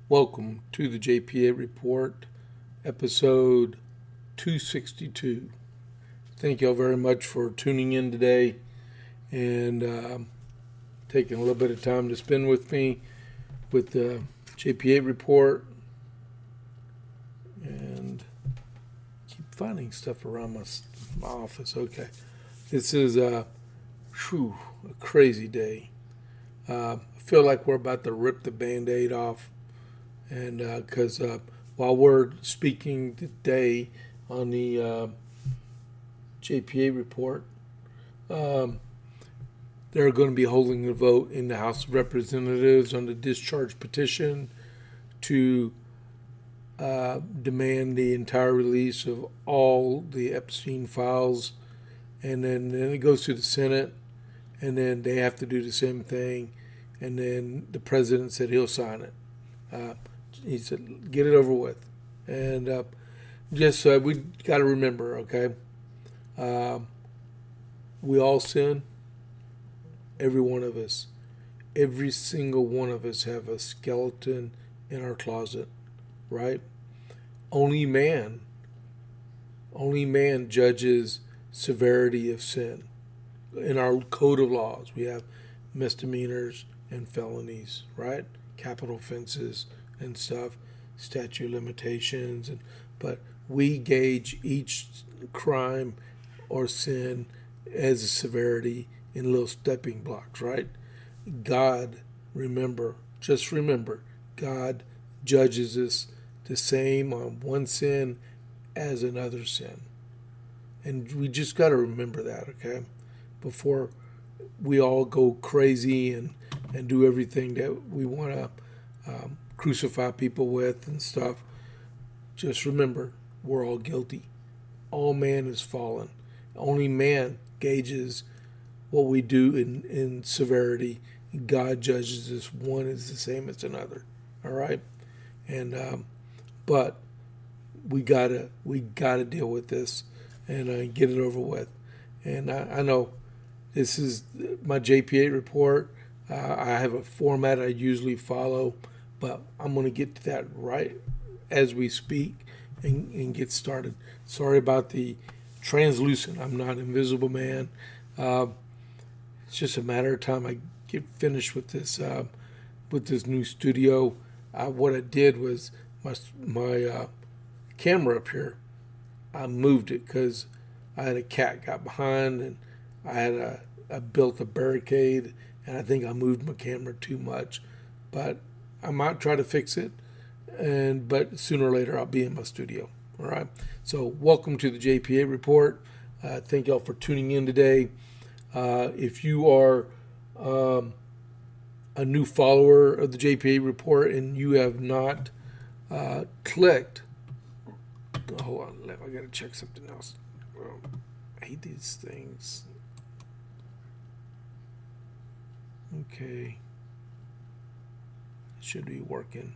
Welcome to the JP8 Report, episode 262. Thank y'all very much for tuning in today and taking a little bit of time to spend with me with the JP8 Report. And keep finding stuff around my office. Okay. This is a crazy day. I feel like we're about to rip the Band-Aid off. And because while we're speaking today on the JPA report, they're going to be holding a vote in the House of Representatives on the discharge petition to demand the entire release of all the Epstein files. And then it goes to the Senate, and then they have to do the same thing. And then the president said he'll sign it. He said, get it over with. And we got to remember, okay, we all sin, every one of us. Every single one of us have a skeleton in our closet, right? Only man judges severity of sin. In our code of laws, we have misdemeanors and felonies, right? Capital offenses and stuff, statute of limitations, but we gauge each crime or sin as a severity in little stepping blocks, right? God, just remember, God judges us the same on one sin as another sin. And we just got to remember that, okay? Before we all go crazy and do everything that we want to crucify people with and stuff. Just remember, we're all guilty. All man is fallen. Only man gauges what we do in severity. God judges us. One is the same as another. All right, and but we gotta deal with this and get it over with. And I know this is my JP8 report. I have a format I usually follow, but I'm going to get to that right as we speak and get started. Sorry about the translucent. I'm not Invisible Man. It's just a matter of time I get finished with this new studio. What I did was my camera up here, I moved it because I had a cat got behind and I built a barricade, and I think I moved my camera too much, but I might try to fix it, but sooner or later I'll be in my studio. All right. So welcome to the JPA report. Thank y'all for tuning in today. If you are a new follower of the JPA report and you have not clicked, hold on, I gotta check something else. I hate these things. Okay. Should be working.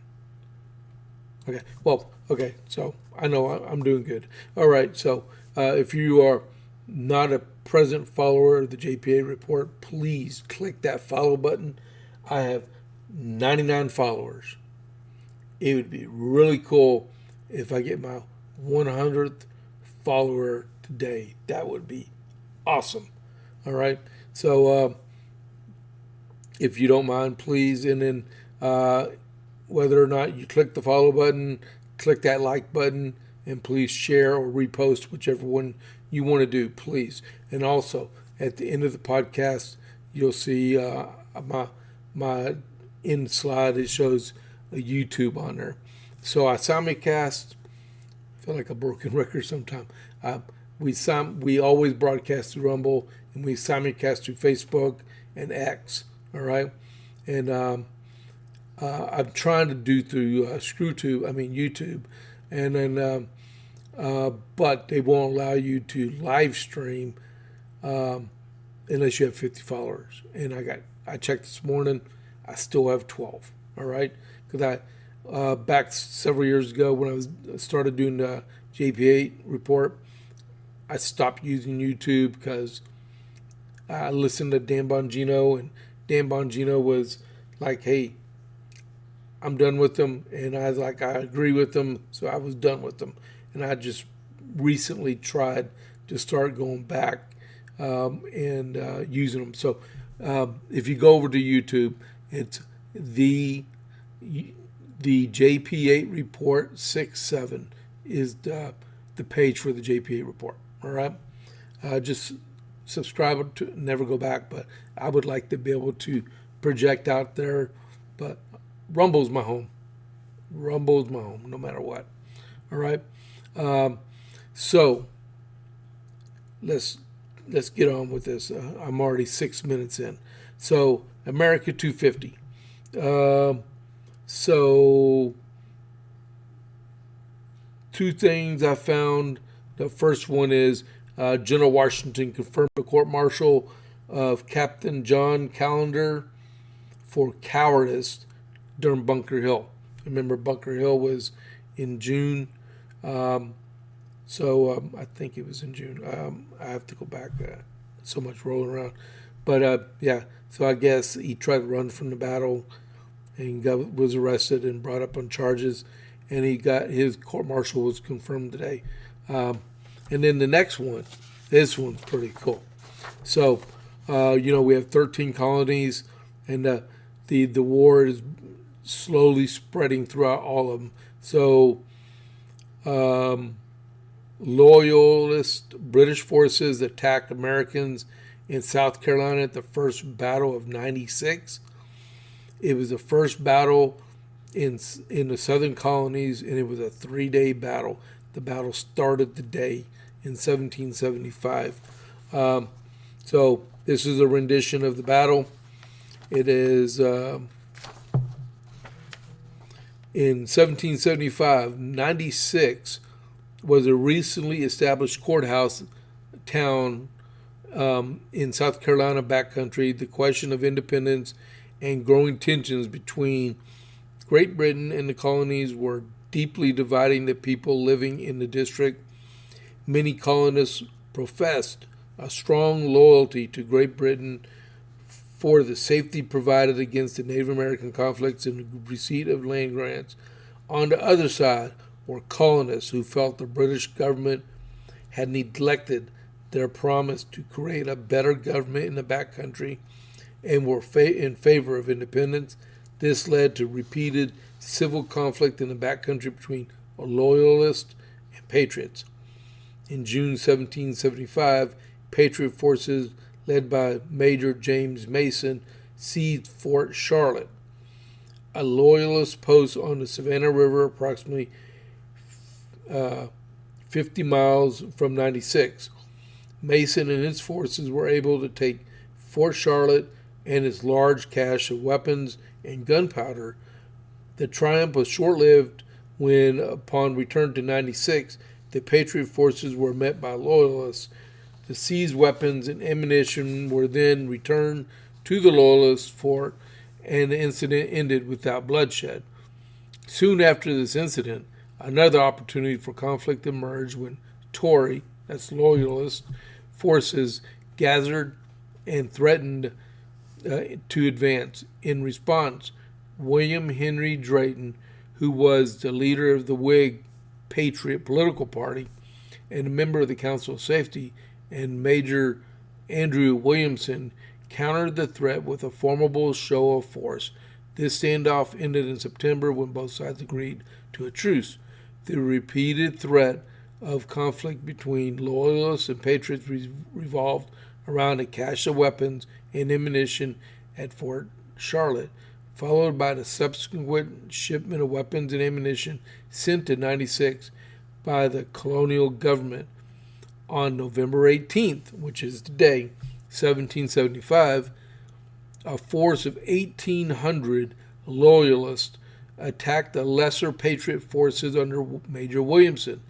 Okay. Well, okay. So I know I'm doing good. All right. So if you are not a present follower of the JPA report, please click that follow button. I have 99 followers. It would be really cool if I get my 100th follower today. That would be awesome. All right. So if you don't mind, please. And then whether or not you click the follow button, click that like button, and please share or repost whichever one you want to do, please. And also, at the end of the podcast, you'll see my end slide. It shows a YouTube on there. So I simulcast. I feel like a broken record sometimes. We always broadcast through Rumble, and we simulcast through Facebook and X. All right, and I'm trying to do through YouTube, and then but they won't allow you to live stream unless you have 50 followers. And I checked this morning, I still have 12. All right, because I back several years ago when I started doing the JP8 report, I stopped using YouTube because I listened to Dan Bongino, and Dan Bongino was like, hey, I'm done with them. And I was like, I agree with them, so I was done with them. And I just recently tried to start going back and using them. So if you go over to YouTube, it's the JP8 report 67 is the page for the JP8 report. All right, just subscribe to never go back. But I would like to be able to project out there. But Rumble's my home. Rumble's my home, no matter what. All right. So let's get on with this. I'm already 6 minutes in. So America 250. So two things I found. The first one is General Washington confirmed the court-martial of Captain John Callender for cowardice during Bunker Hill. Remember, Bunker Hill was in June. I think it was in June. I have to go back. So much rolling around. But yeah, so I guess he tried to run from the battle and was arrested and brought up on charges. And he got his court-martial was confirmed today. And then the next one, this one's pretty cool. So, we have 13 colonies, and the war is slowly spreading throughout all of them. So, loyalist British forces attacked Americans in South Carolina at the first battle of '96. It was the first battle in the southern colonies, and it was a 3-day battle. The battle started the day in 1775. So this is a rendition of the battle. It is in 1775, 96 was a recently established courthouse town in South Carolina backcountry. The question of independence and growing tensions between Great Britain and the colonies were deeply dividing the people living in the district. Many colonists professed a strong loyalty to Great Britain for the safety provided against the Native American conflicts and the receipt of land grants. On the other side were colonists who felt the British government had neglected their promise to create a better government in the backcountry and were in favor of independence. This led to repeated civil conflict in the backcountry between loyalists and patriots. In June 1775, Patriot forces led by Major James Mason seized Fort Charlotte, a loyalist post on the Savannah River approximately 50 miles from 96. Mason and his forces were able to take Fort Charlotte and its large cache of weapons and gunpowder. The triumph was short-lived when, upon return to 96, the Patriot forces were met by loyalists. The seized weapons and ammunition were then returned to the loyalist fort, and the incident ended without bloodshed. Soon after this incident, another opportunity for conflict emerged when Tory, that's loyalist, forces gathered and threatened to advance. In response, William Henry Drayton, who was the leader of the Whig Patriot political party and a member of the Council of Safety, and Major Andrew Williamson, countered the threat with a formidable show of force. This standoff ended in September when both sides agreed to a truce. The repeated threat of conflict between loyalists and patriots revolved around a cache of weapons and ammunition at Fort Charlotte, followed by the subsequent shipment of weapons and ammunition sent to 96 by the colonial government. On November 18th, which is today, 1775, a force of 1,800 loyalists attacked the lesser Patriot forces under Major Williamson.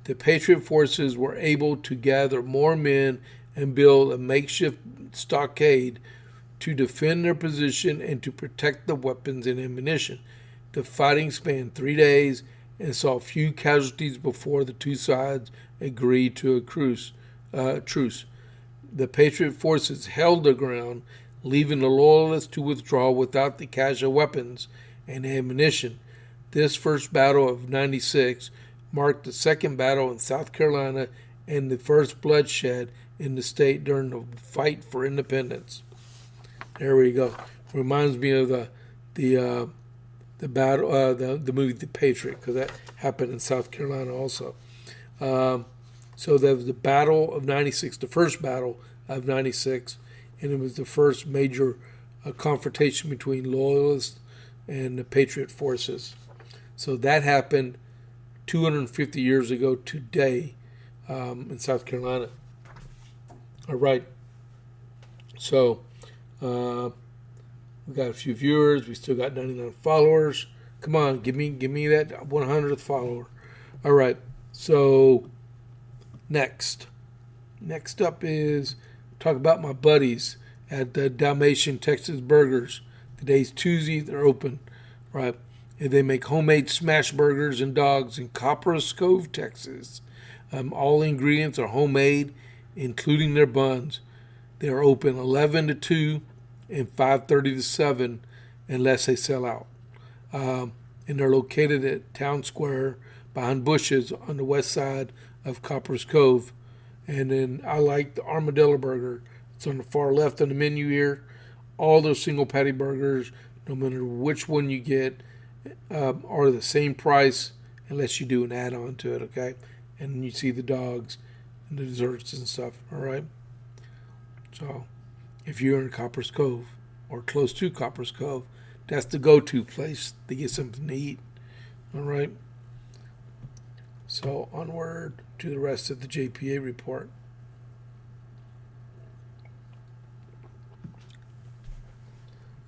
The Patriot forces were able to gather more men and build a makeshift stockade to defend their position and to protect the weapons and ammunition. The fighting spanned 3 days and saw few casualties before the two sides agreed to a truce. The Patriot forces held their ground, leaving the loyalists to withdraw without the cache of weapons and ammunition. This first battle of 96 marked the second battle in South Carolina and the first bloodshed in the state during the fight for independence. There we go. Reminds me of the battle, the movie The Patriot, because that happened in South Carolina also. So that was the Battle of 96, the first battle of 96, and it was the first major confrontation between Loyalists and the Patriot forces. So that happened 250 years ago today in South Carolina. All right. So we got a few viewers. We still got 99 followers. Come on, give me that 100th follower. All right. So next up is talk about my buddies at the Dalmatian Texas Burgers. Today's Tuesday. They're open, right? And they make homemade smash burgers and dogs in Copperas Cove, Texas. All ingredients are homemade, including their buns. They are open 11 to 2 and 5:30 to 7 unless they sell out. And they're located at Town Square behind bushes on the west side of Copperas Cove. And then I like the Armadillo Burger. It's on the far left on the menu here. All those single patty burgers, no matter which one you get, are the same price unless you do an add-on to it, okay? And you see the dogs and the desserts and stuff, all right? So if you're in Copperas Cove or close to Copperas Cove, that's the go-to place to get something to eat, all right? So onward to the rest of the JP8 report.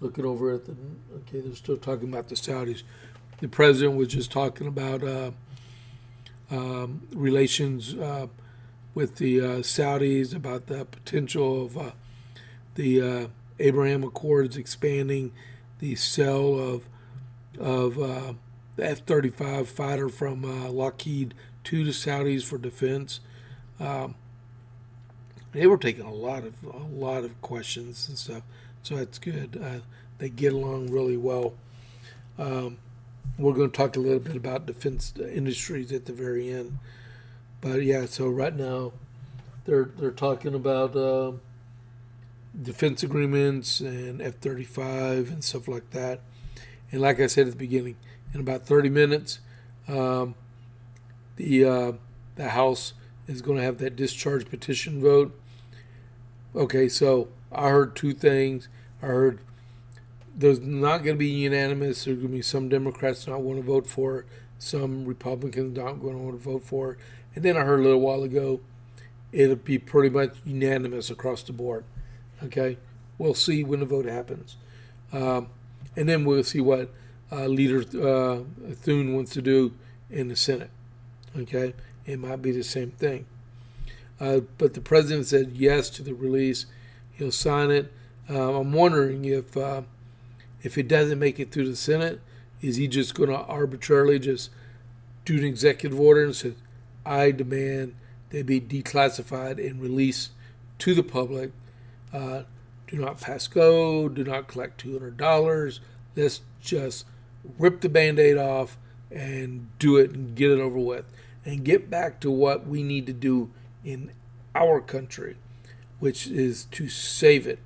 Looking over at okay, they're still talking about the Saudis. The president was just talking about relations with the Saudis, about the potential of the Abraham Accords expanding the sale of the F-35 fighter from Lockheed to the Saudis for defense. They were taking a lot of questions and stuff, so that's good. They get along really well. We're going to talk a little bit about defense industries at the very end, but yeah. So right now, they're talking about defense agreements and F-35 and stuff like that. And like I said at the beginning, in about 30 minutes, the House is going to have that discharge petition vote. Okay, so I heard two things. I heard there's not going to be unanimous. There's going to be some Democrats not want to vote for it, some Republicans not going to want to vote for it. And then I heard a little while ago it'll be pretty much unanimous across the board. Okay, we'll see when the vote happens. And then we'll see what Leader Thune wants to do in the Senate. Okay, it might be the same thing. But the president said yes to the release. He'll sign it. I'm wondering if it doesn't make it through the Senate, is he just going to arbitrarily just do an executive order and say, I demand they be declassified and released to the public. Do not pass go. Do not collect $200. Let's just rip the Band-Aid off and do it and get it over with and get back to what we need to do in our country, which is to save it,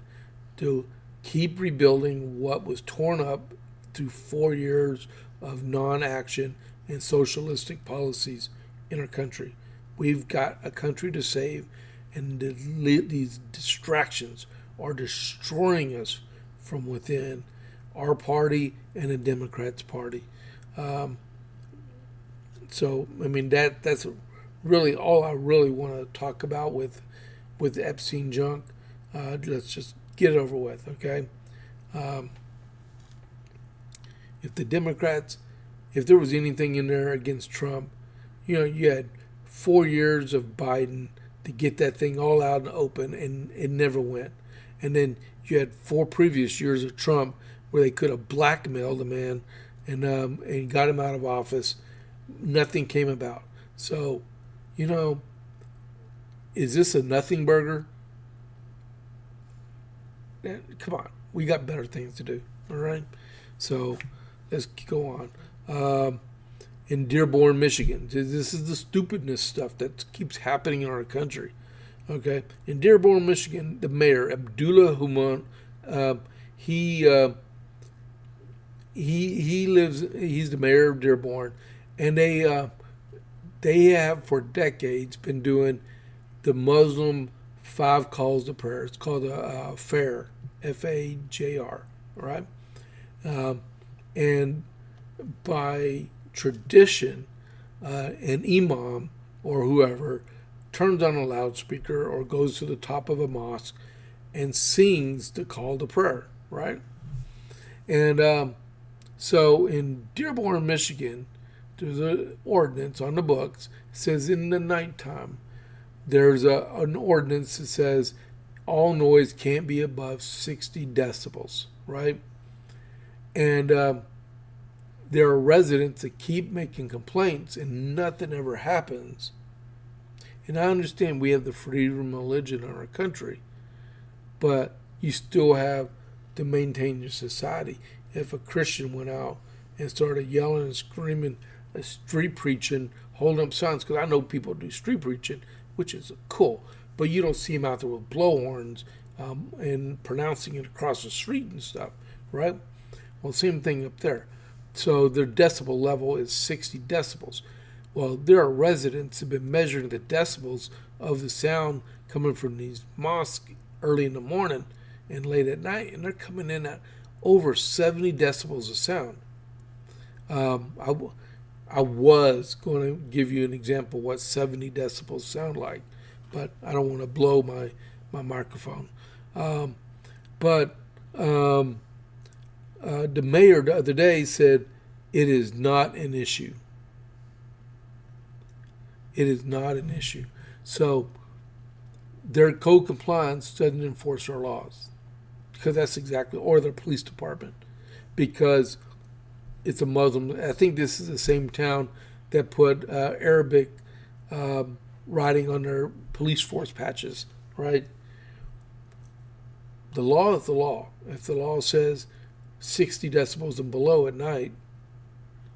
to keep rebuilding what was torn up through 4 years of non-action and socialistic policies in our country. We've got a country to save, and these distractions are destroying us from within our party and the Democrats' party. So, I mean, that's really all I really want to talk about with the Epstein junk. Let's just get it over with, okay? If the Democrats, if there was anything in there against Trump, you had 4 years of Biden to get that thing all out and open, and it never went. And then you had 4 previous years of Trump where they could have blackmailed the man and got him out of office. Nothing came about. So, is this a nothing burger? Come on, we got better things to do, all right? So let's go on. In Dearborn, Michigan, this is the stupidness stuff that keeps happening in our country. Okay, in Dearborn, Michigan, the mayor Abdullah Human, he he lives. He's the mayor of Dearborn, and they have for decades been doing the Muslim 5 calls to prayer. It's called a FAJR, FAJR, right? And by tradition, an imam or whoever turns on a loudspeaker or goes to the top of a mosque and sings the call to prayer, right? And so in Dearborn, Michigan, there's an ordinance on the books. It says in the nighttime, there's an ordinance that says all noise can't be above 60 decibels, right? And there are residents that keep making complaints and nothing ever happens. And I understand we have the freedom of religion in our country, but you still have to maintain your society. If a Christian went out and started yelling and screaming, street preaching, holding up signs, because I know people do street preaching, which is cool, but you don't see them out there with blowhorns and pronouncing it across the street and stuff, right? Well, same thing up there. So their decibel level is 60 decibels. Well, there are residents who have been measuring the decibels of the sound coming from these mosques early in the morning and late at night, and they're coming in at over 70 decibels of sound. I was going to give you an example of what 70 decibels sound like, but I don't want to blow my microphone. But the mayor the other day said it is not an issue. It is not an issue. So their code compliance doesn't enforce our laws, because that's exactly, or their police department, because it's a Muslim. I think this is the same town that put Arabic writing on their police force patches, right? The law is the law. If the law says 60 decibels and below at night,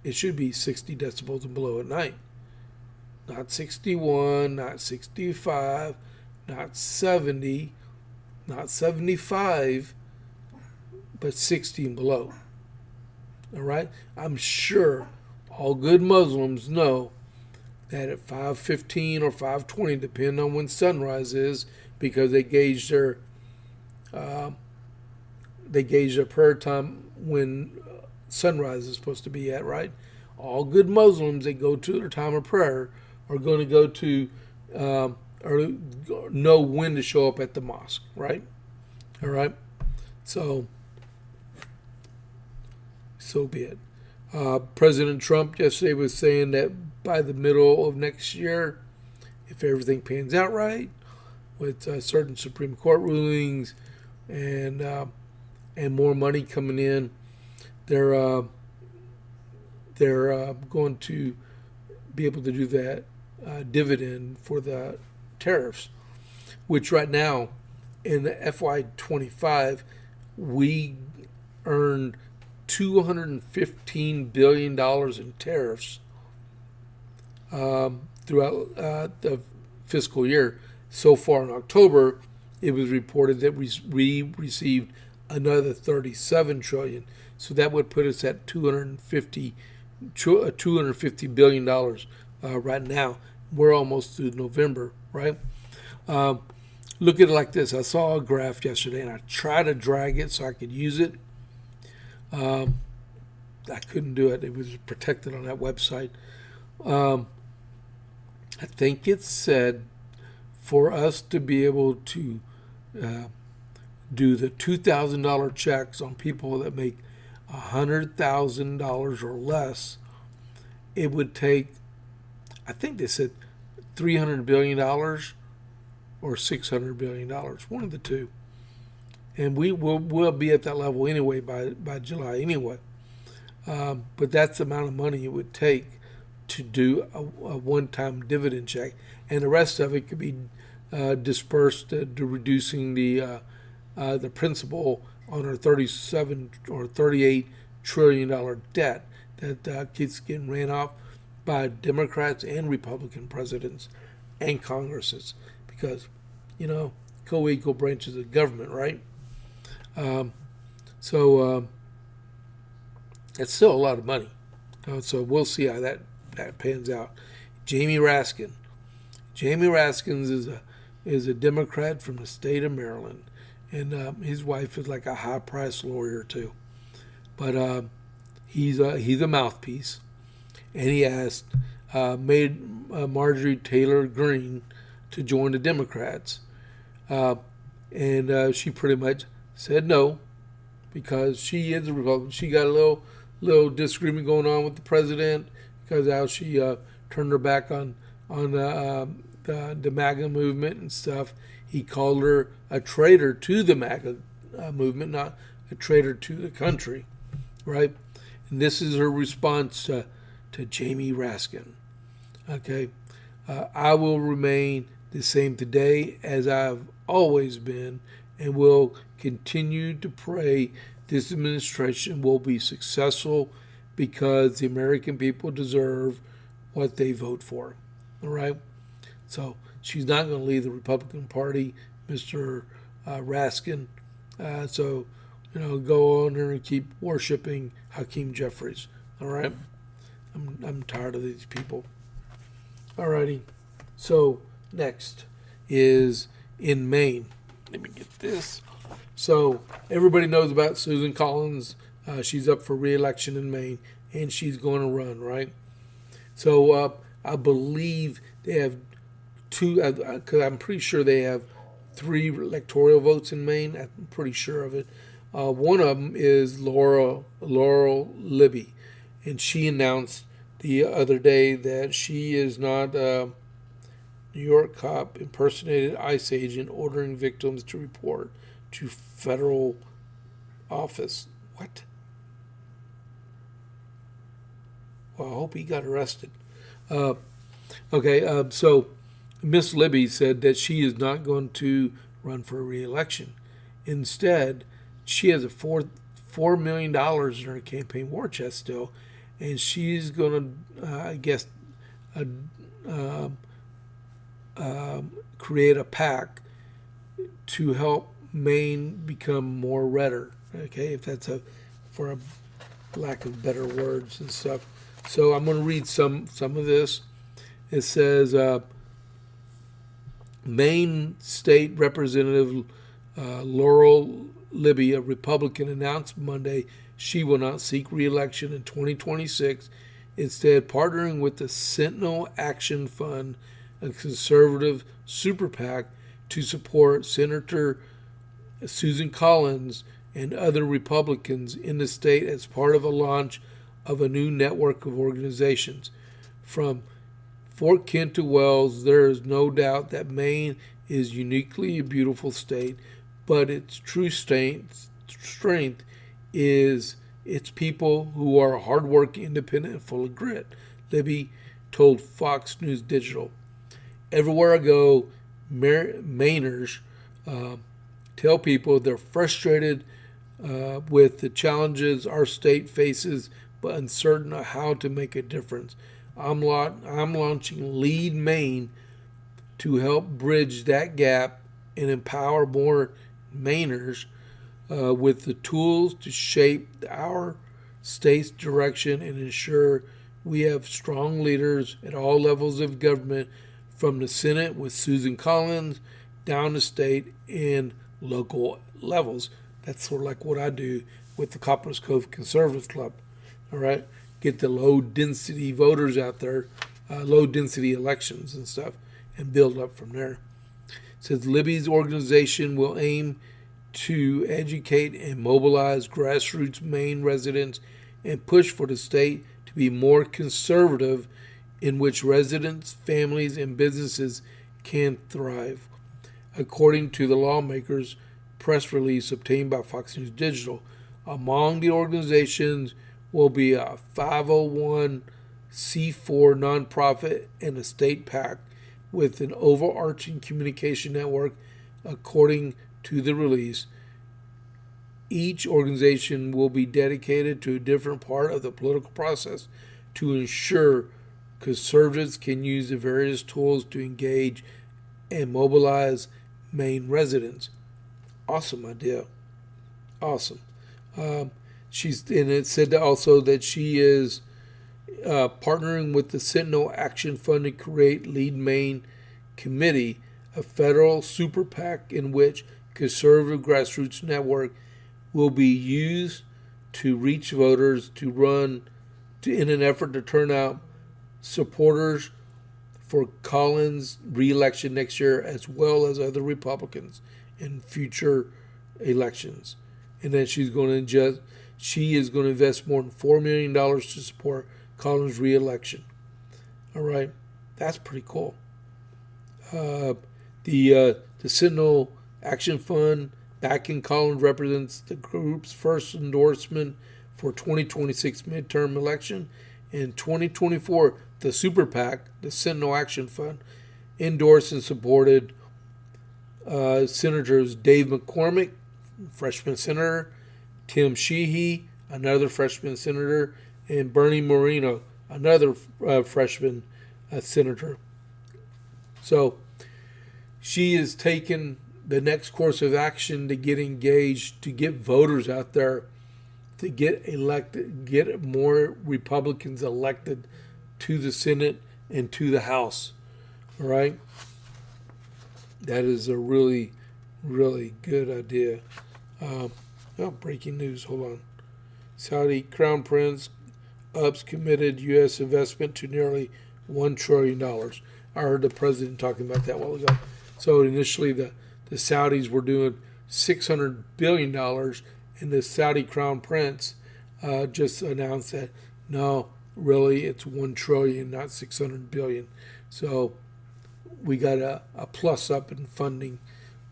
it should be 60 decibels and below at night. Not 61, not 65, not 70, not 75, but 60 and below. All right? I'm sure all good Muslims know that at 5:15 or 5:20, depending on when sunrise is, because they gauge their prayer time when sunrise is supposed to be at, right? All good Muslims that go to their time of prayer are going to go to or know when to show up at the mosque, right? All right? So be it. President Trump yesterday was saying that by the middle of next year, if everything pans out right, with certain Supreme Court rulings and more money coming in, they're going to be able to do that dividend for the tariffs, which right now in the FY25 we earned $215 billion in tariffs throughout the fiscal year. So far in October, it was reported that we received another $37 trillion. So that would put us at $250 billion right now. We're almost through November, right? Look at it like this. I saw a graph yesterday, and I tried to drag it so I could use it. I couldn't do it. It was protected on that website. I think it said for us to be able to do the $2,000 checks on people that make $100,000 or less, it would take, I think they said $300 billion or $600 billion, one of the two. And we'll be at that level anyway by July anyway. But that's the amount of money it would take to do a one-time dividend check, and the rest of it could be dispersed to reducing the principal on our 37 or 38 trillion debt that keeps getting ran off by Democrats and Republican presidents and Congresses, because, co-equal branches of government, right? So it's still a lot of money. So we'll see how that pans out. Jamie Raskin. Jamie Raskins is a Democrat from the state of Maryland, and his wife is like a high-priced lawyer too. But he's a mouthpiece, and he made Marjorie Taylor Greene to join the Democrats, and she pretty much said no, because she is a Republican. She got a little disagreement going on with the president because how she turned her back on the MAGA movement and stuff. He called her a traitor to the MAGA movement, not a traitor to the country, right? And this is her response to Jamie Raskin. Okay, I will remain the same today as I've always been, and will continue to pray this administration will be successful, because the American people deserve what they vote for. All right? So she's not going to leave the Republican Party, Mr. Raskin. So, go on there and keep worshiping Hakeem Jeffries. All right? I'm tired of these people. All righty. So next is in Maine. Let me get this. So everybody knows about Susan Collins. She's up for re-election in Maine, and she's going to run, right? So I believe they have two, because I'm pretty sure they have 3 electoral votes in Maine. I'm pretty sure of it. One of them is Laurel Libby, and she announced the other day that she is not a New York cop impersonated ICE agent ordering victims to report to federal office. What? Well, I hope he got arrested. So Miss Libby said that she is not going to run for re-election. Instead, she has a $4 million in her campaign war chest still, and she's going to, create a PAC to help Maine become more redder. Okay, if that's for a lack of better words and stuff. So I'm going to read some of this. It says, Maine State Representative Laurel Libby, a Republican, announced Monday she will not seek re-election in 2026, instead partnering with the Sentinel Action Fund, a conservative super PAC, to support Senator Susan Collins and other Republicans in the state as part of a launch of a new network of organizations. From Fort Kent to Wells, there is no doubt that Maine is uniquely a beautiful state, but its true strength is its people who are hardworking, independent, and full of grit, Libby told Fox News Digital. Everywhere I go, Mainers tell people they're frustrated with the challenges our state faces, but uncertain of how to make a difference. I'm launching Lead Maine to help bridge that gap and empower more Mainers with the tools to shape our state's direction and ensure we have strong leaders at all levels of government, from the Senate with Susan Collins down to state and local levels. That's sort of like what I do with the Copper's Cove Conservative Club. All right, get the low-density voters out there, low-density elections and stuff, and build up from there. It says Libby's organization will aim to educate and mobilize grassroots Maine residents and push for the state to be more conservative, in which residents, families, and businesses can thrive. According to the lawmakers' press release obtained by Fox News Digital, among the organizations will be a 501c4 nonprofit and a state PAC with an overarching communication network, according to the release. Each organization will be dedicated to a different part of the political process to ensure conservatives can use the various tools to engage and mobilize Maine residents. Awesome idea. Awesome. And it said also that she is partnering with the Sentinel Action Fund to create Lead Maine Committee, a federal super PAC in which conservative grassroots network will be used to reach voters to run in an effort to turn out supporters for Collins' re-election next year, as well as other Republicans in future elections. And then she is going to invest more than $4 million to support Collins' re-election. All right, that's pretty cool. The Sentinel Action Fund backing Collins represents the group's first endorsement for 2026 midterm election. In 2024, the Super PAC, the Sentinel Action Fund, endorsed and supported Senators Dave McCormick, freshman senator, Tim Sheehy, another freshman senator, and Bernie Moreno, another freshman senator. So she is taking the next course of action to get engaged, to get voters out there, to get elected, get more Republicans elected to the Senate and to the House. All right? That is a really, really good idea. Breaking news. Hold on. Saudi Crown Prince ups committed U.S. investment to nearly $1 trillion. I heard the president talking about that a while ago. So initially the Saudis were doing $600 billion, and the Saudi Crown Prince just announced that, no, really, it's $1 trillion, not $600 billion. So we got a plus up in funding.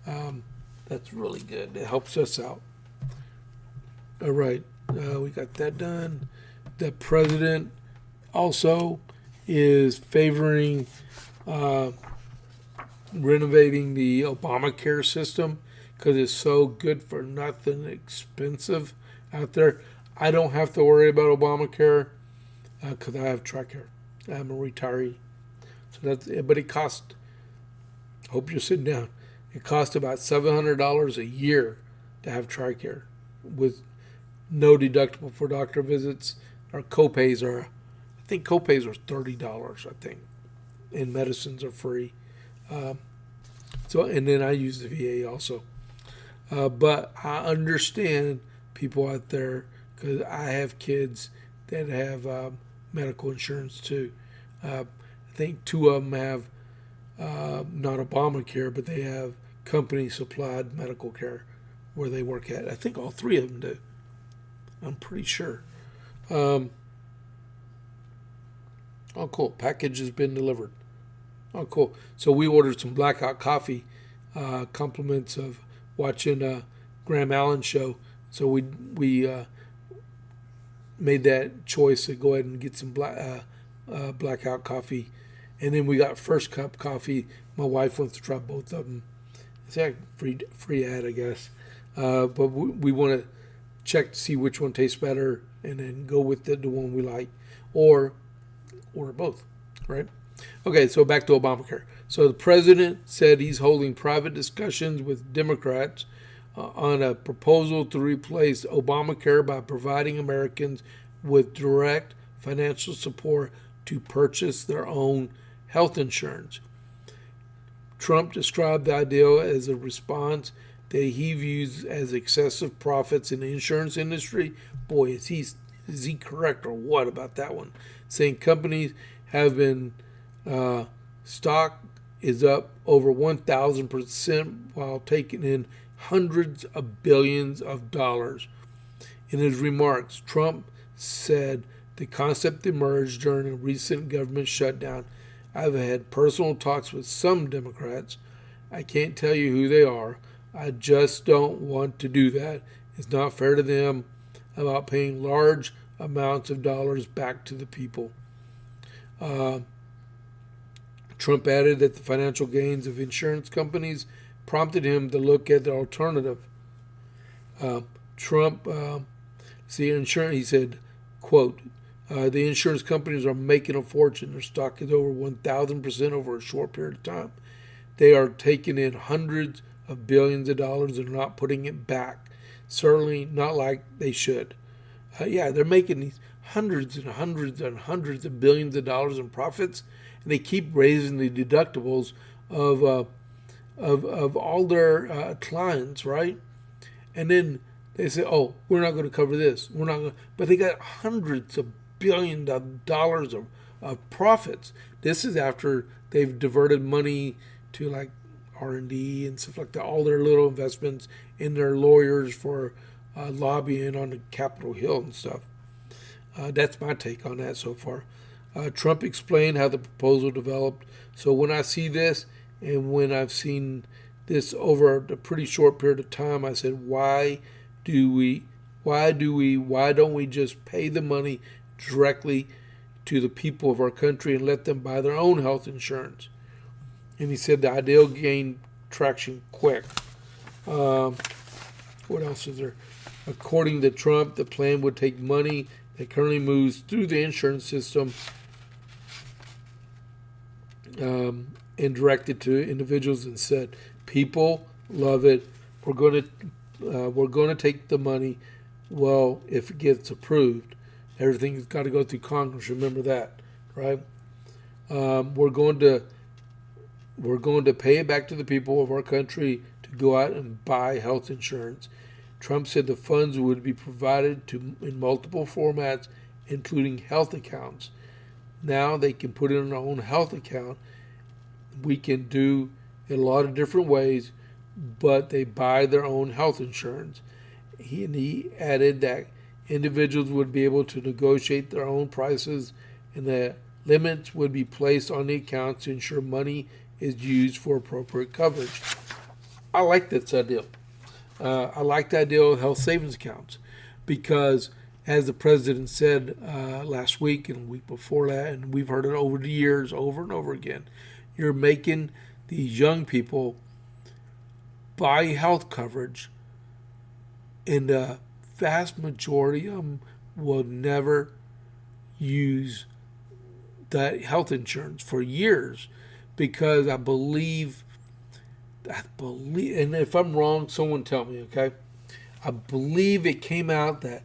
That's really good. It helps us out. All right, we got that done. The president also is favoring renovating the Obamacare system because it's so good for nothing, expensive out there. I don't have to worry about Obamacare because I have TRICARE. I'm a retiree. So that's it. But it costs, hope you're sitting down, it costs about $700 a year to have TRICARE with no deductible for doctor visits. Our copays are, I think copays are $30, I think. And medicines are free. And then I use the VA also. But I understand people out there because I have kids that have medical insurance too. I think 2 of them have not Obamacare, but they have company supplied medical care where they work at. I think all 3 of them do. I'm pretty sure. Oh, cool. Package has been delivered. Oh, cool. So we ordered some Blackout coffee, compliments of watching Graham Allen show. So we made that choice to go ahead and get some Blackout coffee. And then we got First Cup coffee. My wife wants to try both of them. It's a free ad, I guess. But we want to check to see which one tastes better and then go with the one we like. Or order both, right? Okay, so back to Obamacare. So the president said he's holding private discussions with Democrats on a proposal to replace Obamacare by providing Americans with direct financial support to purchase their own health insurance. Trump described the idea as a response that he views as excessive profits in the insurance industry. Boy, is he correct or what about that one? Saying companies have been stock is up over 1,000% while taking in hundreds of billions of dollars. In his remarks, Trump said the concept emerged during a recent government shutdown. I've had personal talks with some Democrats. I can't tell you who they are. I just don't want to do that. It's not fair to them about paying large amounts of dollars back to the people. Trump added that the financial gains of insurance companies prompted him to look at the alternative. Trump, insurance. He said, "quote The insurance companies are making a fortune. Their stock is over 1,000% over a short period of time. They are taking in hundreds of billions of dollars and not putting it back. Certainly not like they should. They're making these hundreds and hundreds and hundreds of billions of dollars in profits, and they keep raising the deductibles of all their clients, right? And then they say, "Oh, we're not going to cover this. We're not going." But they got hundreds of billions of dollars of profits. This is after they've diverted money to like R&D and stuff like that. All their little investments in their lawyers for lobbying on the Capitol Hill and stuff. That's my take on that so far. Trump explained how the proposal developed. So when I see this, and when I've seen this over a pretty short period of time, I said, why don't we just pay the money directly to the people of our country and let them buy their own health insurance? And he said the idea gained traction quick. What else is there? According to Trump, the plan would take money that currently moves through the insurance system and direct it to individuals and said, people love it. We're going to take the money. Well, if it gets approved, everything's got to go through Congress. Remember that, right? We're going to pay it back to the people of our country to go out and buy health insurance. Trump said the funds would be provided in multiple formats, including health accounts. Now they can put it in their own health account. We can do it a lot of different ways, but they buy their own health insurance. He added that individuals would be able to negotiate their own prices, and that limits would be placed on the accounts to ensure money is used for appropriate coverage. I like this idea. I like the idea of health savings accounts because, as the president said last week and the week before that, and we've heard it over the years, over and over again, you're making these young people buy health coverage, and the vast majority of them will never use that health insurance for years because I believe, and if I'm wrong, someone tell me, okay? I believe it came out that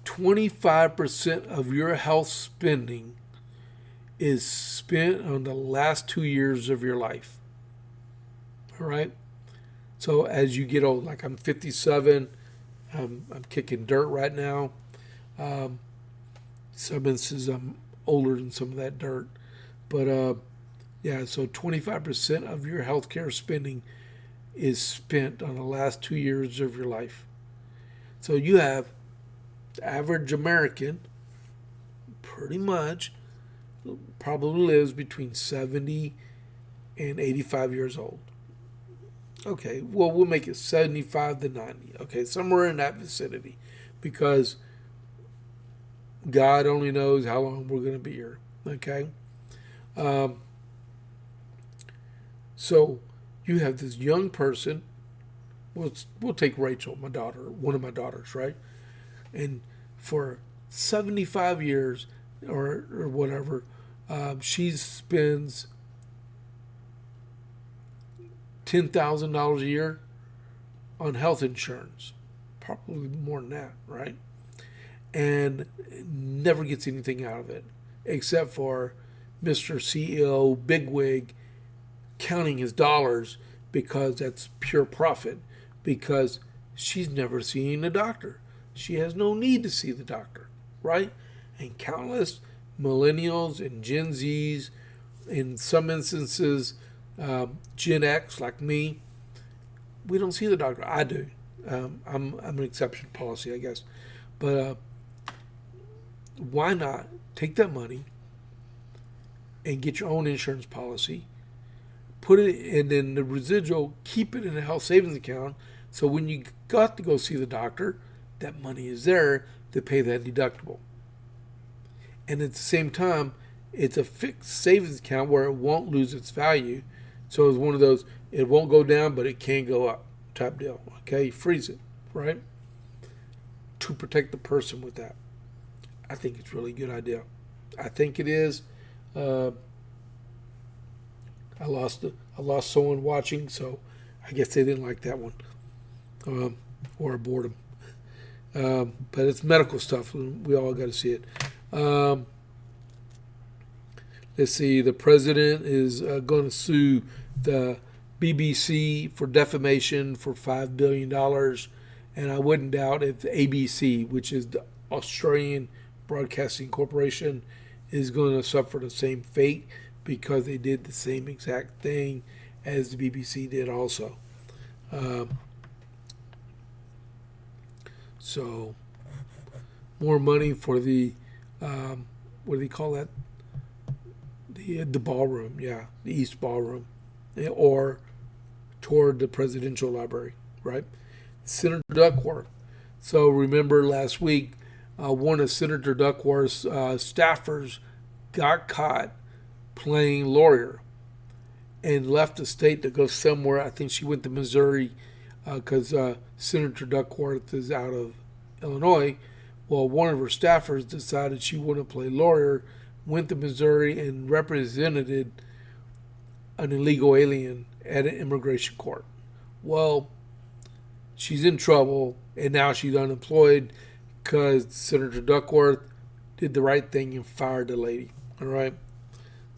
25% of your health spending is spent on the last 2 years of your life. All right? So as you get old, like I'm 57, I'm kicking dirt right now. Some instances I'm older than some of that dirt. But so 25% of your healthcare spending is spent on the last 2 years of your life. So you have the average American pretty much probably lives between 70 and 85 years old. Okay, well, we'll make it 75 to 90. Okay, somewhere in that vicinity because God only knows how long we're going to be here. Okay? So you have this young person. We'll take Rachel, my daughter, one of my daughters, right? And for 75 years or whatever, she spends $10,000 a year on health insurance, probably more than that, right? And never gets anything out of it, except for Mr. CEO Bigwig counting his dollars because that's pure profit, because she's never seen a doctor. She has no need to see the doctor, right? And countless millennials and Gen Zs, in some instances, Gen X like me, we don't see the doctor. I do. I'm an exception to policy, I guess. But why not take that money and get your own insurance policy, put it in, then the residual, keep it in a health savings account, so when you got to go see the doctor, that money is there to pay that deductible. And at the same time, it's a fixed savings account where it won't lose its value. So it's one of those, it won't go down, but it can go up type deal. Okay, you freeze it, right? to protect the person with that. I think it's a really good idea. I think it is. I lost someone watching, so I guess they didn't like that one, or boredom. But it's medical stuff. We all got to see it. Let's see. The president is going to sue the BBC for defamation for $5 billion. And I wouldn't doubt if the ABC, which is the Australian Broadcasting Corporation, is going to suffer the same fate because they did the same exact thing as the BBC did also. So, more money for the, what do they call that? The ballroom, the East Ballroom, or toward the presidential library, right? Senator Duckworth. So remember last week, one of Senator Duckworth's staffers got caught playing lawyer and left the state to go somewhere. I think she went to Missouri because Senator Duckworth is out of Illinois. Well, one of her staffers decided she wanted to play lawyer, went to Missouri and represented an illegal alien at an immigration court. Well, she's in trouble, and now she's unemployed because Senator Duckworth did the right thing and fired the lady. All right?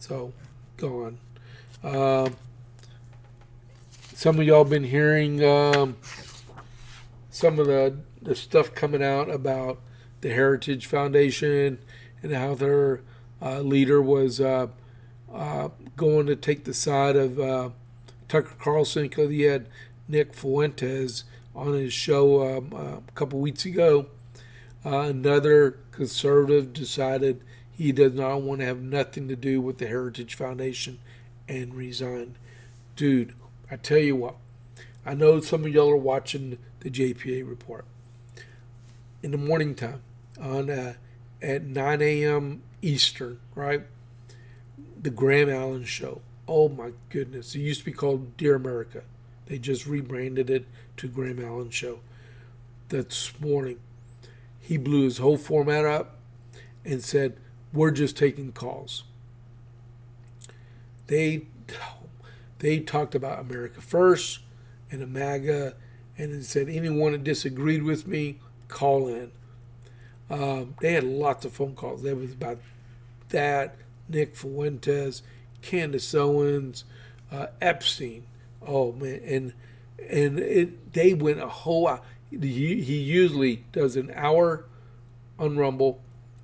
So, go on. Some of y'all been hearing some of the stuff coming out about the Heritage Foundation and how their leader was going to take the side of Tucker Carlson because he had Nick Fuentes on his show a couple weeks ago. Another conservative decided he does not want to have nothing to do with the Heritage Foundation and resigned. Dude, I tell you what, I know some of y'all are watching the JP8 report. In the morning time, at 9 a.m. Eastern, right? The Graham Allen Show. Oh my goodness. It used to be called Dear America. They just rebranded it to Graham Allen Show. This morning, he blew his whole format up and said, we're just taking calls. They talked about America First and the MAGA, and it said anyone that disagreed with me, call in. They had lots of phone calls. There was about that, Nick Fuentes, Candace Owens, Epstein. Oh man, they went a whole hour. He usually does an hour on Rumble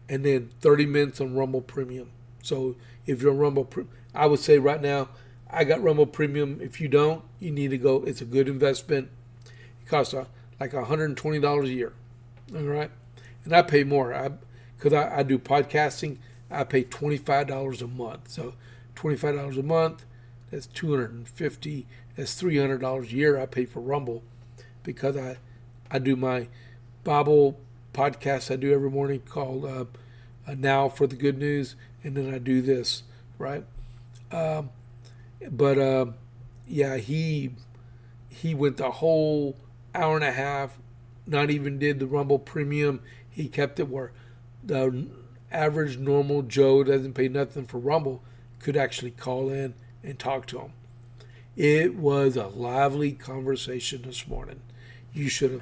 and then 30 minutes on Rumble Premium. So if you're on Rumble, I would say right now, I got Rumble Premium. If you don't, you need to go. It's a good investment. It costs like $120 a year. All right. And I pay more. Because I do podcasting, I pay $25 a month. So $25 a month, that's $250. That's $300 a year I pay for Rumble because I do my Bible podcast I do every morning called Now for the Good News, and then I do this, right? Yeah, he went the whole hour and a half, not even did the Rumble Premium. He kept it where the average normal Joe doesn't pay nothing for Rumble could actually call in and talk to him. It was a lively conversation this morning. You should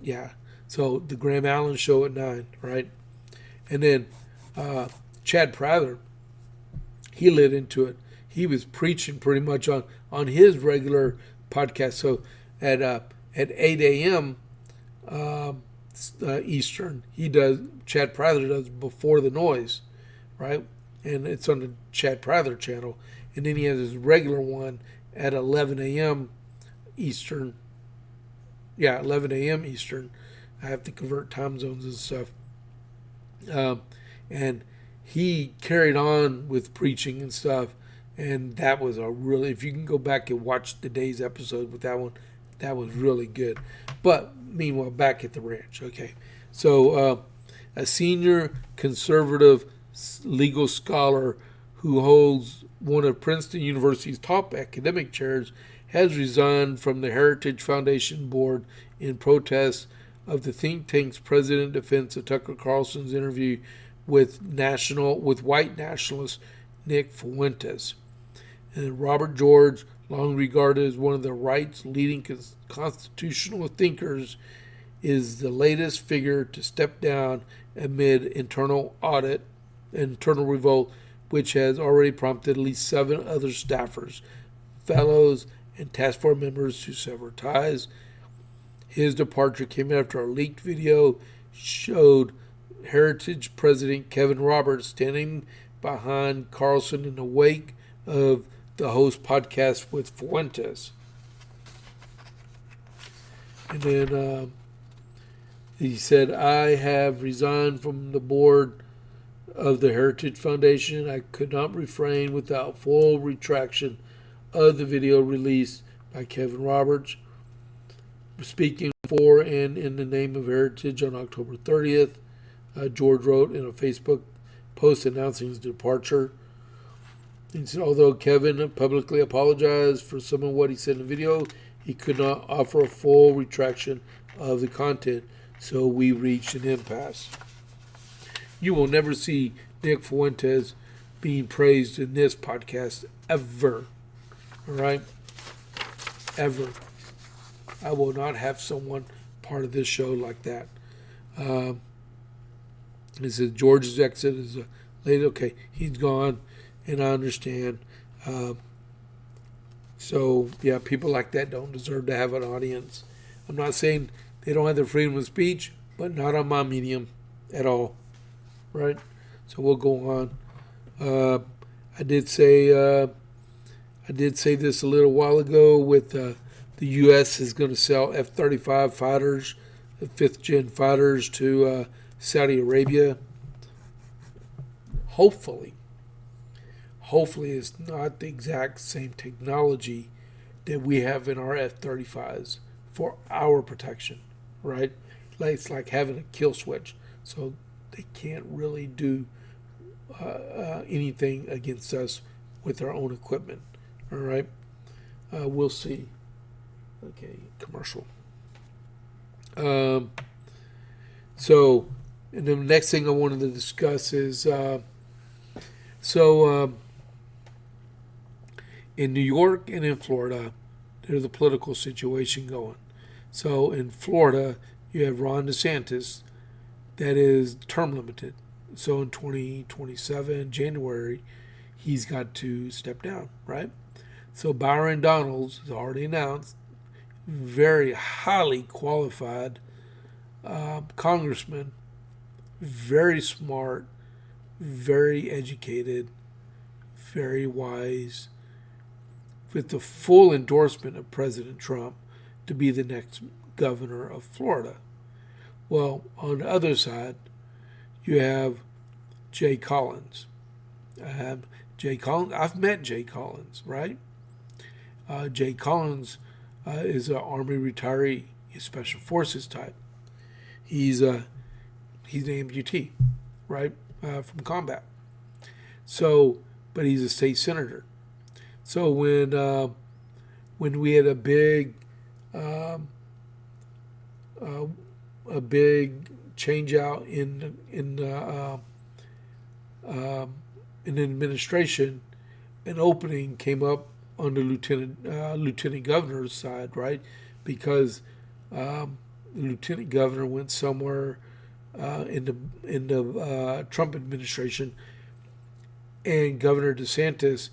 have, So the Graham Allen Show at 9, right? And then Chad Prather, he lit into it. He was preaching pretty much on his regular podcast. So at 8 a.m. Eastern, Chad Prather does Before the Noise, right? And it's on the Chad Prather channel. And then he has his regular one at 11 a.m. Eastern. Yeah, 11 a.m. Eastern. I have to convert time zones and stuff. And he carried on with preaching and stuff. And that was if you can go back and watch today's episode with that one, that was really good. But meanwhile, back at the ranch. Okay. So a senior conservative legal scholar who holds one of Princeton University's top academic chairs has resigned from the Heritage Foundation board in protest of the think tank's president defense of Tucker Carlson's interview with white nationalist Nick Fuentes. And Robert George, long regarded as one of the right's leading constitutional thinkers, is the latest figure to step down amid internal revolt, which has already prompted at least 7 other staffers, fellows, and task force members to sever ties. His departure came after a leaked video showed Heritage President Kevin Roberts standing behind Carlson in the wake of the host podcast with Fuentes. And then he said, I have resigned from the board of the Heritage Foundation. I could not refrain without full retraction of the video released by Kevin Roberts, speaking for and in the name of Heritage on October 30th. George wrote in a Facebook post announcing his departure. He said, although Kevin publicly apologized for some of what he said in the video, he could not offer a full retraction of the content, so we reached an impasse. You will never see Nick Fuentes being praised in this podcast ever. All right? Ever. I will not have someone part of this show like that. He says George's exit is late. Okay, he's gone, and I understand. So, yeah, people like that don't deserve to have an audience. I'm not saying they don't have the freedom of speech, but not on my medium at all. Right? So we'll go on. I did say this a little while ago with the U.S. is going to sell F-35 fighters, the 5th-gen fighters, to Saudi Arabia. Hopefully it's not the exact same technology that we have in our F-35s for our protection, right? It's like having a kill switch, so they can't really do anything against us with our own equipment, all right? We'll see. Okay, commercial. So, and the next thing I wanted to discuss is, in New York and in Florida, there's a political situation going. So in Florida, you have Ron DeSantis that is term limited. So in 2027, January, he's got to step down, right? So Byron Donalds has already announced, very highly qualified congressman, very smart, very educated, very wise, with the full endorsement of President Trump to be the next governor of Florida. Well, on the other side, you have Jay Collins. I've met Jay Collins, right? Jay Collins is an Army retiree, he's Special Forces type. He's an amputee, right, from combat. So, but he's a state senator. So when we had a big change out in administration, an opening came up on the lieutenant governor's side, right? Because the lieutenant governor went somewhere in the Trump administration, and Governor DeSantis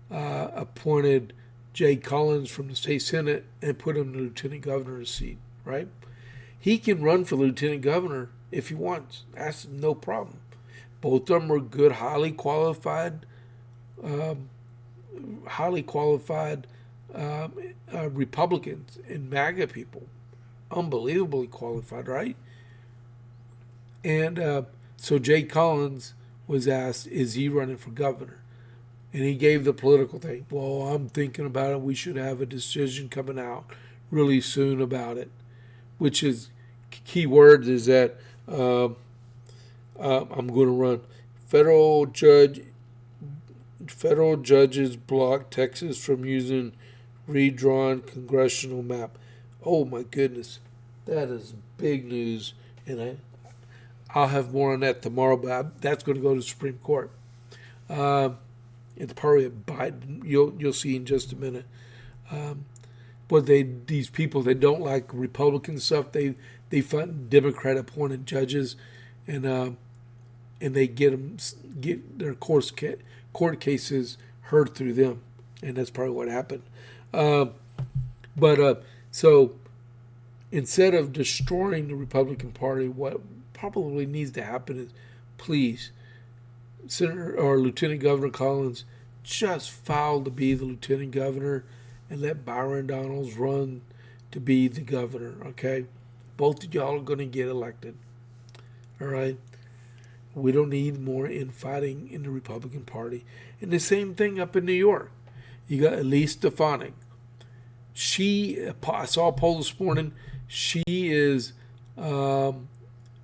appointed Jay Collins from the state senate and put him in the lieutenant governor's seat, right? He can run for lieutenant governor if he wants. That's no problem. Both of them are good, highly qualified Republicans and MAGA people. Unbelievably qualified, right? And so Jay Collins was asked, is he running for governor? And he gave the political thing. Well, I'm thinking about it. We should have a decision coming out really soon about it. Which is, key word is that I'm going to run. Federal judges block Texas from using redrawn congressional map. Oh my goodness. That is big news, and I'll have more on that tomorrow. But that's going to go to the Supreme Court. It's probably a Biden. You'll see in just a minute. But these people, they don't like Republican stuff. They fund Democrat appointed judges, and they get their court cases heard through them, and that's probably what happened. So instead of destroying the Republican Party, what probably needs to happen is, please, Senator or Lieutenant Governor Collins, just file to be the lieutenant governor and let Byron Donalds run to be the governor, okay? Both of y'all are going to get elected, all right? We don't need more infighting in the Republican Party. And the same thing up in New York. You got Elise Stefanik. I saw a poll this morning. She is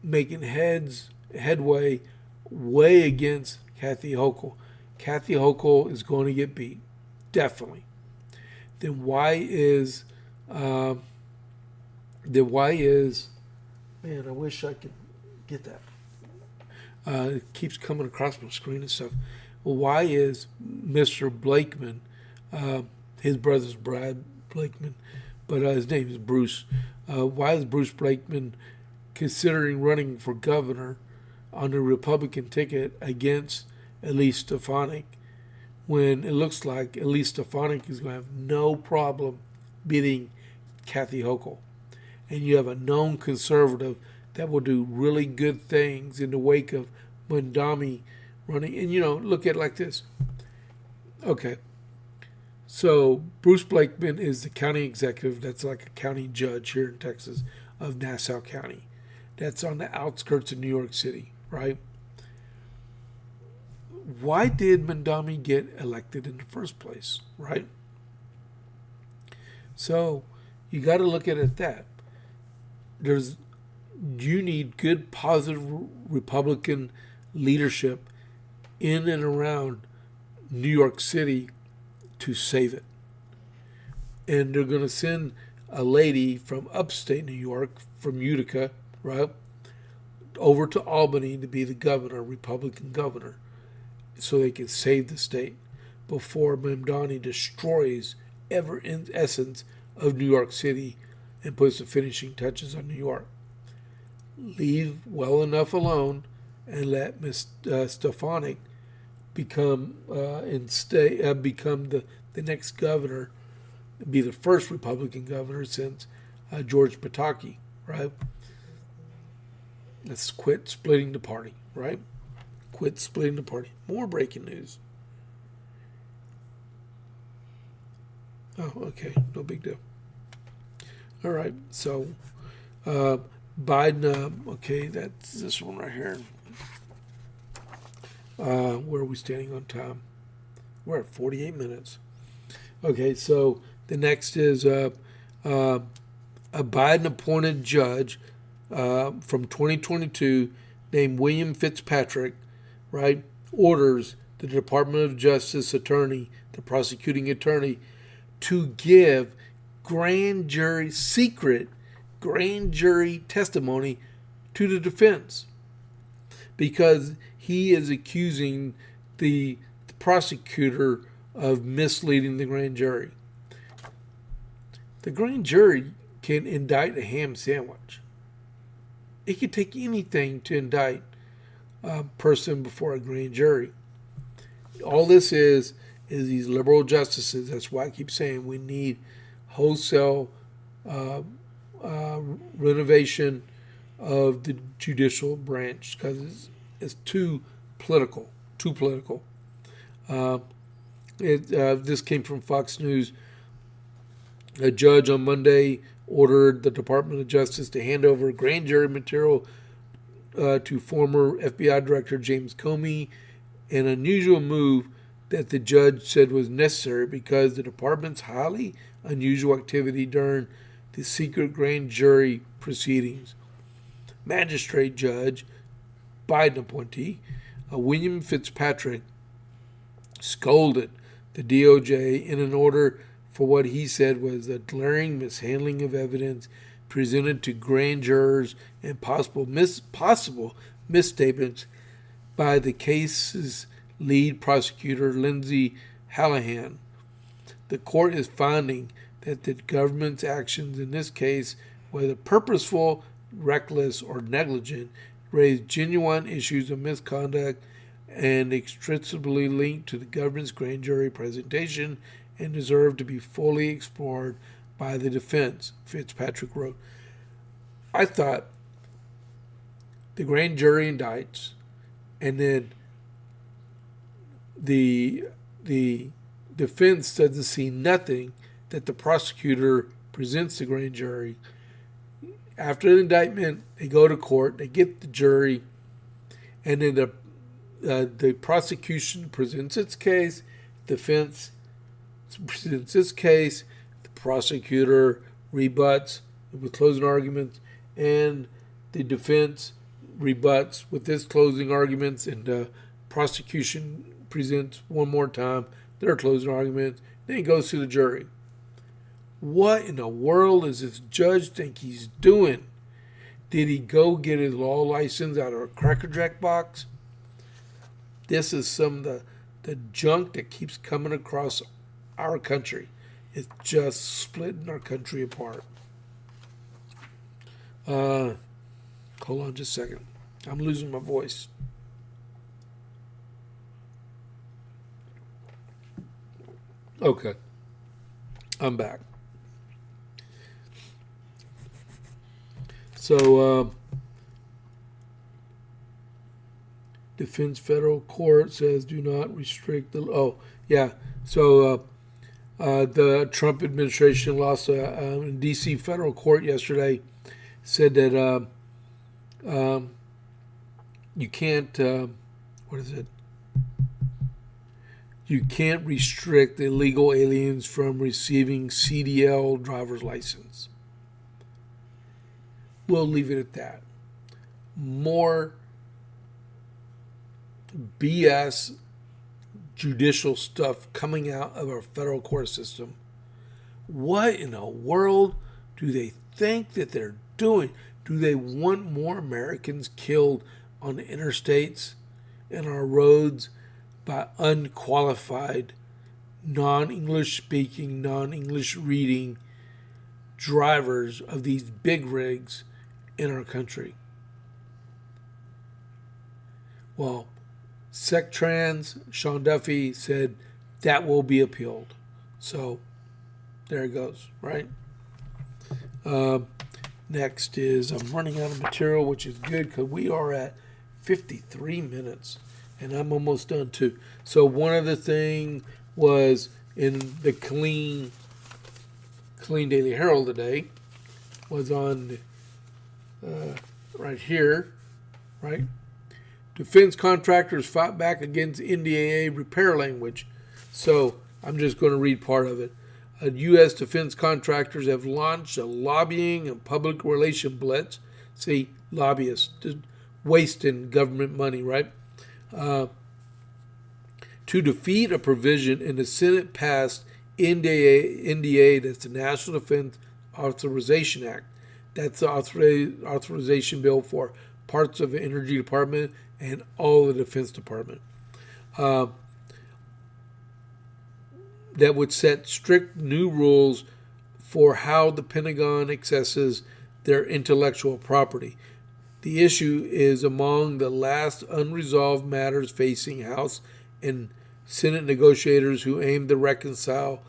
making headway way against Kathy Hochul. Kathy Hochul is going to get beat, definitely. Then why is man, I wish I could get that. It keeps coming across my screen and stuff. Well, why is Mr. Blakeman, his brother's Brad Blakeman, but his name is Bruce. Why is Bruce Blakeman considering running for governor on the Republican ticket against Elise Stefanik, when it looks like Elise Stefanik is going to have no problem beating Kathy Hochul? And you have a known conservative that will do really good things in the wake of Mondami running. And, look at it like this. Okay. So Bruce Blakeman is the county executive. That's like a county judge here in Texas of Nassau County. That's on the outskirts of New York City, right? Why did Mondami get elected in the first place, right? So you got to look at it that. You need good, positive Republican leadership in and around New York City to save it. And they're going to send a lady from upstate New York, from Utica, right, over to Albany to be the governor, Republican governor, so they can save the state before Mamdani destroys in essence of New York City and puts the finishing touches on New York. Leave well enough alone and let Ms. Stefanik become the next governor, be the first Republican governor since George Pataki, right? Let's quit splitting the party, right? Quit splitting the party. More breaking news. Oh, okay. No big deal. All right. So, Biden, okay, that's this one right here. Where are we standing on time? We're at 48 minutes. Okay, so the next is a Biden-appointed judge from 2022 named William Fitzpatrick, right, orders the Department of Justice attorney, the prosecuting attorney, to give secret grand jury testimony to the defense, because he is accusing the prosecutor of misleading the grand jury. The grand jury can indict a ham sandwich. It can take anything to indict a person before a grand jury. All this is these liberal justices. That's why I keep saying we need wholesale renovation of the judicial branch, because it's too political. This came from Fox News. A judge on Monday ordered the Department of Justice to hand over grand jury material to former FBI Director James Comey, an unusual move that the judge said was necessary because the department's highly unusual activity during the secret grand jury proceedings. Magistrate Judge, Biden appointee, William Fitzpatrick, scolded the DOJ in an order for what he said was a glaring mishandling of evidence presented to grand jurors and possible misstatements by the case's lead prosecutor, Lindsay Hallahan. The court is finding that the government's actions in this case, whether purposeful, reckless, or negligent, raise genuine issues of misconduct and inextricably linked to the government's grand jury presentation and deserve to be fully explored by the defense, Fitzpatrick wrote. I thought the grand jury indicts, and then the defense doesn't see nothing that the prosecutor presents to grand jury. After the indictment, they go to court, they get the jury, and then the prosecution presents its case, defense presents its case, the prosecutor rebuts with closing arguments, and the defense rebuts with its closing arguments, and the prosecution presents one more time their closing arguments, then it goes to the jury. What in the world does this judge think he's doing? Did he go get his law license out of a Cracker Jack box? This is some of the junk that keeps coming across our country. It's just splitting our country apart. Hold on just a second. I'm losing my voice. Okay. I'm back. So, defense federal court says do not restrict the... Oh, yeah. So, the Trump administration lost in D.C. federal court yesterday, said that you can't... what is it? You can't restrict illegal aliens from receiving CDL driver's license. We'll leave it at that. More BS judicial stuff coming out of our federal court system. What in the world do they think that they're doing? Do they want more Americans killed on the interstates and our roads by unqualified, non-English speaking, non-English reading drivers of these big rigs in our country? Well, SecTrans, Sean Duffy said that will be appealed. So there it goes, right? Next is, I'm running out of material, which is good because we are at 53 minutes and I'm almost done too. So one other thing was in the Clean Daily Herald today was on right here, right? Defense contractors fought back against NDAA repair language. So I'm just going to read part of it. U.S. defense contractors have launched a lobbying and public relation blitz. See, lobbyists wasting government money, right? To defeat a provision in the Senate passed NDA, that's the National Defense Authorization Act. That's the authorization bill for parts of the Energy Department and all the Defense Department. That would set strict new rules for how the Pentagon accesses their intellectual property. The issue is among the last unresolved matters facing House and Senate negotiators who aim to reconcile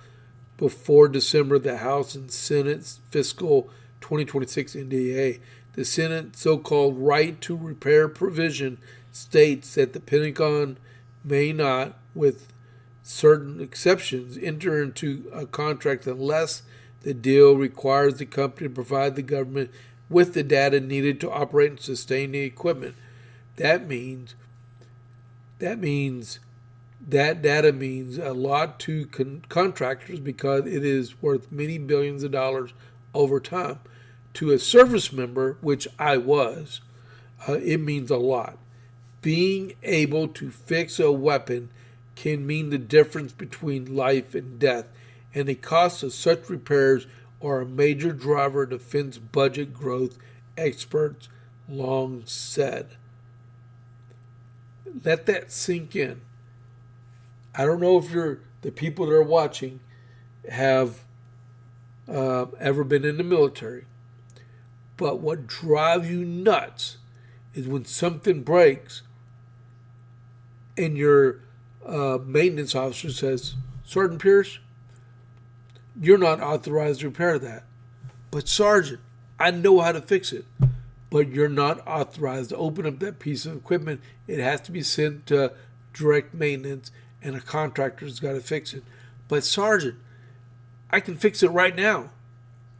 before December the House and Senate's fiscal 2026 NDAA. The Senate's so-called right to repair provision states that the Pentagon may not, with certain exceptions, enter into a contract unless the deal requires the company to provide the government with the data needed to operate and sustain the equipment. That data means a lot to contractors because it is worth many billions of dollars over time. To a service member, which I was, it means a lot. Being able to fix a weapon can mean the difference between life and death, and the cost of such repairs are a major driver of defense budget growth, experts long said. Let that sink in. I don't know if the people that are watching have ever been in the military, but what drives you nuts is when something breaks and your maintenance officer says, Sergeant Pierce, you're not authorized to repair that. But Sergeant, I know how to fix it. But you're not authorized to open up that piece of equipment. It has to be sent to direct maintenance, and a contractor's got to fix it. But Sergeant, I can fix it right now.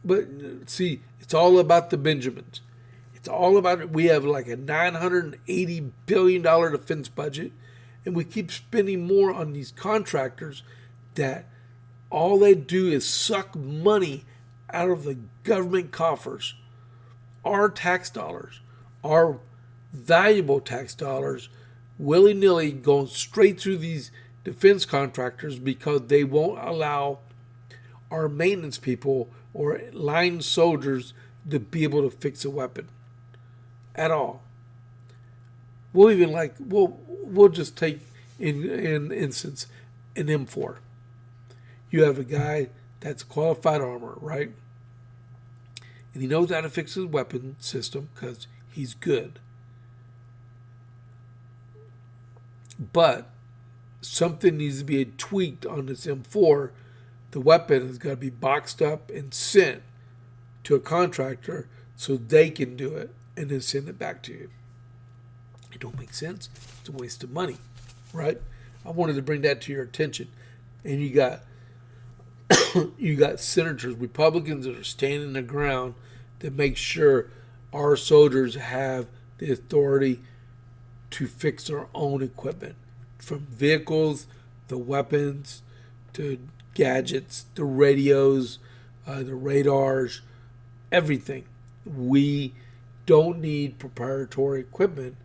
But see, it's all about the Benjamins. It's all about it. We have like a $980 billion defense budget, and we keep spending more on these contractors that all they do is suck money out of the government coffers. Our tax dollars, our valuable tax dollars, willy-nilly going straight through these defense contractors because they won't allow our maintenance people or line soldiers to be able to fix a weapon at all. We'll just take in instance an M4. You have a guy that's qualified armor, right? And he knows how to fix his weapon system because he's good. But something needs to be tweaked on this M4. The weapon has got to be boxed up and sent to a contractor so they can do it and then send it back to you. It don't make sense. It's a waste of money, right? I wanted to bring that to your attention. And you got senators, Republicans that are standing their ground to make sure our soldiers have the authority to fix their own equipment, from vehicles, the weapons, to gadgets, the radios, the radars, everything. We don't need preparatory equipment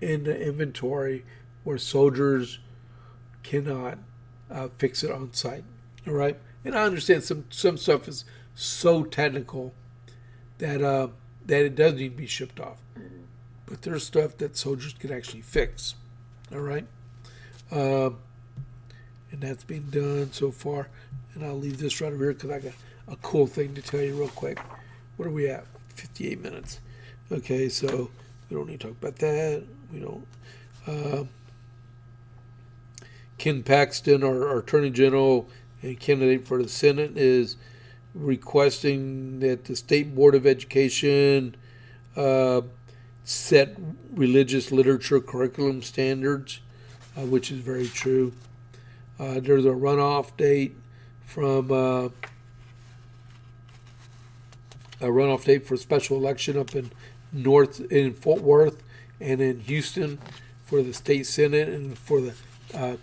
in the inventory where soldiers cannot fix it on site. All right? And I understand some stuff is so technical that it does need to be shipped off. But there's stuff that soldiers can actually fix. All right? And that's been done so far. And I'll leave this right over here because I got a cool thing to tell you real quick. What are we at? 58 minutes. Okay, so we don't need to talk about that. We don't. Ken Paxton, our Attorney General and candidate for the Senate, is requesting that the State Board of Education set religious literature curriculum standards, which is very true. There's a runoff date for special election up in Fort Worth and in Houston for the state Senate and for the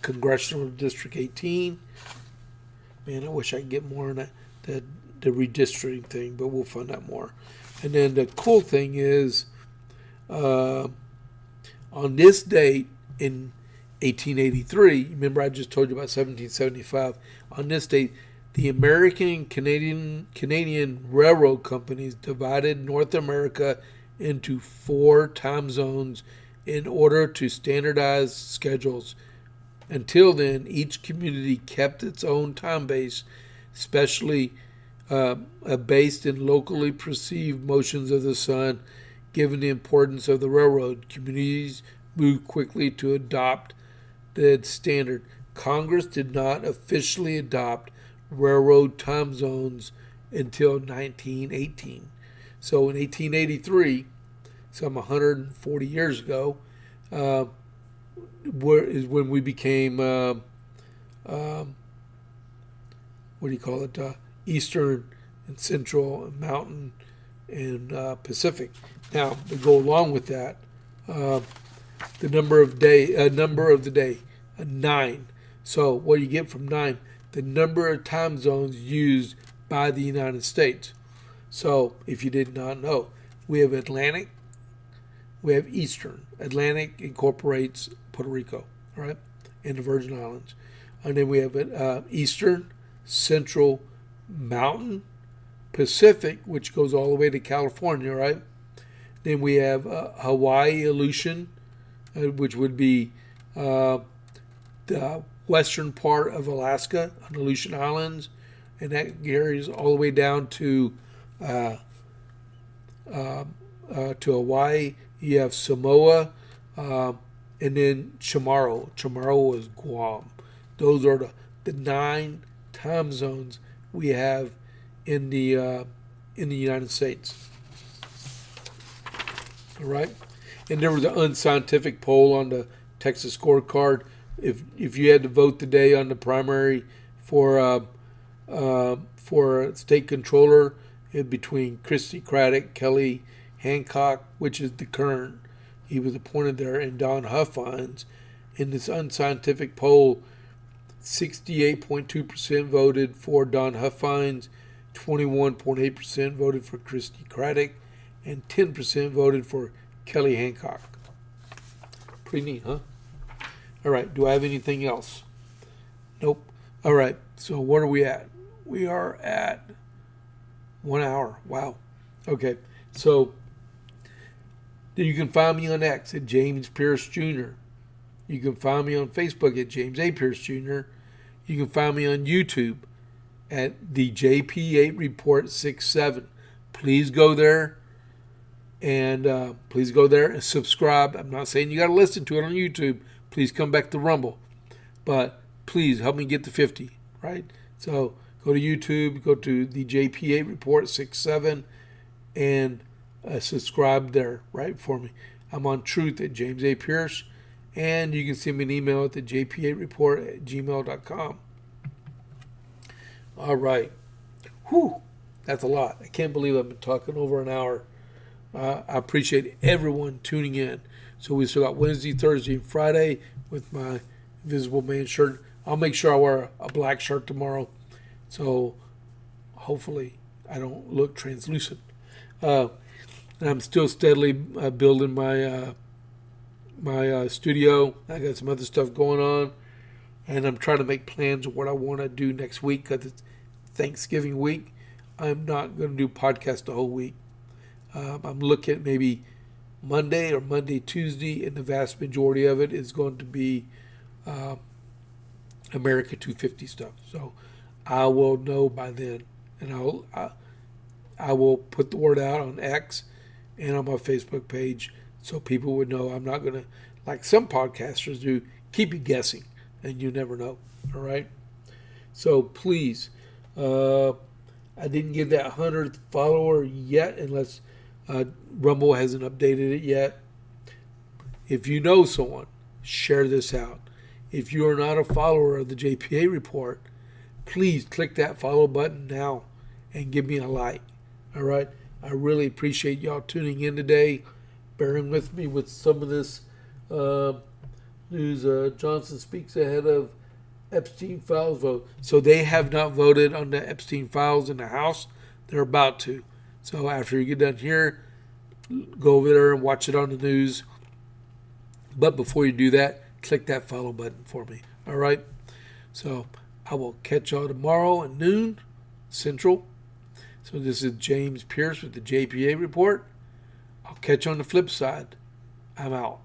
Congressional District 18. Man, I wish I could get more on the redistricting thing, but we'll find out more. And then the cool thing is, on this date in 1883, remember I just told you about 1775, on this date, the American and Canadian railroad companies divided North America into 4 time zones in order to standardize schedules. Until then, each community kept its own time base, especially based in locally perceived motions of the sun. Given the importance of the railroad, communities moved quickly to adopt the standard. Congress did not officially adopt railroad time zones until 1918. So in 1883, some 140 years ago, is when we became Eastern and Central and Mountain and Pacific. Now, to go along with that, the number of the day, 9. So what do you get from 9? The number of time zones used by the United States. So if you did not know, we have Atlantic, we have Eastern. Atlantic incorporates Puerto Rico, all right, and the Virgin Islands. And then we have Eastern, Central, Mountain, Pacific, which goes all the way to California, right? Then we have Hawaii Aleutian, which would be the western part of Alaska on Aleutian Islands, and that carries all the way down to Hawaii. You have Samoa, and then Chamorro. Chamorro is Guam. Those are the 9 time zones we have in the United States. All right, and there was an unscientific poll on the Texas scorecard. If you had to vote today on the primary for state controller, between Christy Craddock, Kelly Hancock, which is the current, he was appointed there, and Don Huffines. In this unscientific poll, 68.2% voted for Don Huffines, 21.8% voted for Christy Craddock, and 10% voted for Kelly Hancock. Pretty neat, huh? All right, do I have anything else? Nope. All right, so what are we at? We are at 1 hour. Wow. Okay, so you can find me on X at James Pierce Jr. You can find me on Facebook at James A. Pierce Jr. You can find me on YouTube at the JP8 Report 67. Please go there and subscribe. I'm not saying you got to listen to it on YouTube. Please come back to Rumble, but please help me get to 50. Right? So go to YouTube, go to the JP8 Report 67, and subscribe there, right, for me. I'm on Truth at James A. Pierce, and you can send me an email at the jp8report@gmail.com. All right. Whew, that's a lot. I can't believe I've been talking over an hour. I appreciate everyone tuning in. So we still got Wednesday, Thursday, and Friday with my Invisible Man shirt. I'll make sure I wear a black shirt tomorrow, so hopefully I don't look translucent. And I'm still steadily building my studio. I got some other stuff going on, and I'm trying to make plans of what I want to do next week because it's Thanksgiving week. I'm not going to do podcast the whole week. I'm looking at maybe Monday or Monday, Tuesday, and the vast majority of it is going to be America 250 stuff. So I will know by then, and I will put the word out on X and on my Facebook page so people would know. I'm not going to, like some podcasters do, keep you guessing, and you never know. All right? So please, I didn't give that 100th follower yet unless Rumble hasn't updated it yet. If you know someone, share this out. If you are not a follower of the JPA Report, please click that follow button now and give me a like. All right? I really appreciate y'all tuning in today, bearing with me with some of this news. Johnson speaks ahead of Epstein files vote. So they have not voted on the Epstein files in the House. They're about to. So after you get done here, go over there and watch it on the news. But before you do that, click that follow button for me. All right? So I will catch y'all tomorrow at noon Central. So this is James Pierce with the JPA Report. I'll catch you on the flip side. I'm out.